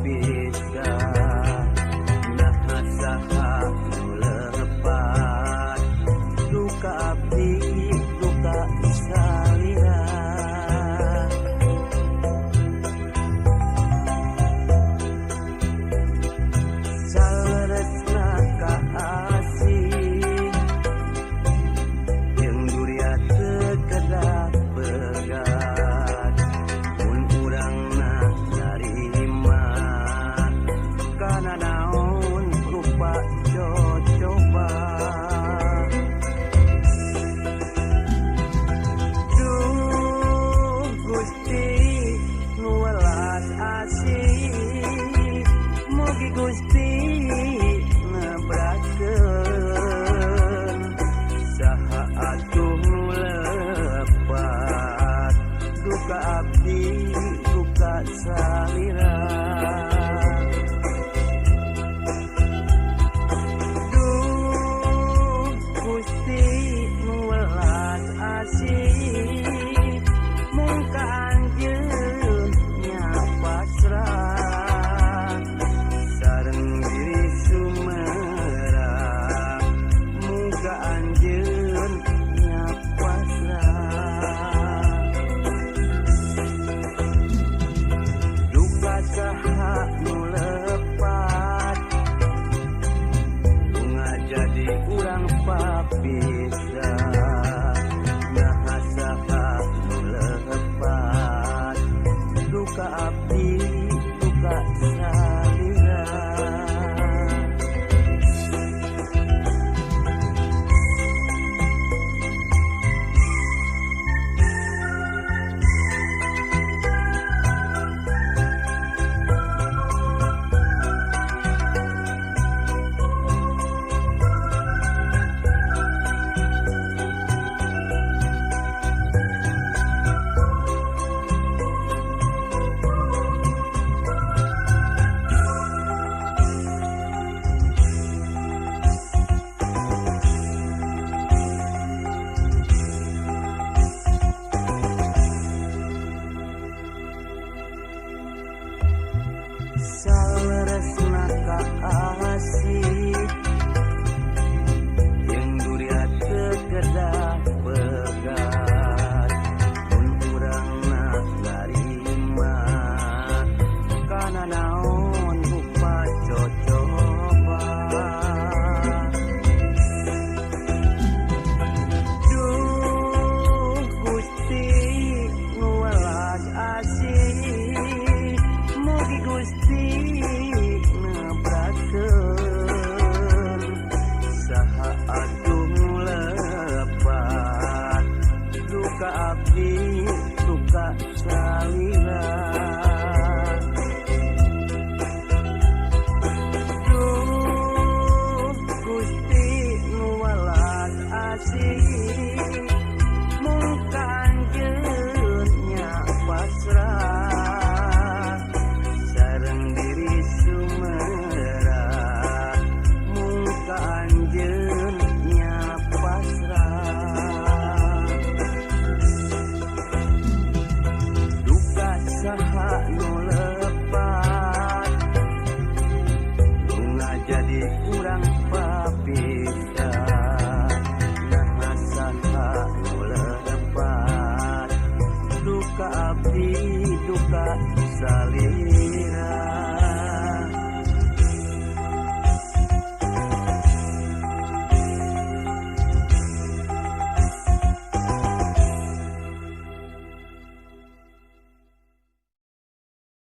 pisah nah saha nu lepat duka abdi duka salira saresna kaasih jeung duria teu kedah begat mun urangna narima kana naon rupa coba duh Gusti nu welas asih mugi Gusti nabrakeun saha atuh nu lepat duka abdi duka salira duh Gusti nu welas asih mung ka anjeun nya pasrah sareng diri sumerah muga anjeun nya pasrah duka saha nu lepat bunga jadi urang papisah nah saha nu lepat duka abdi duka salira saresna kaasih yang duria teu kedah begat mun urangna narima kana naon rupa coba duh Gusti nu welas asih mugi Gusti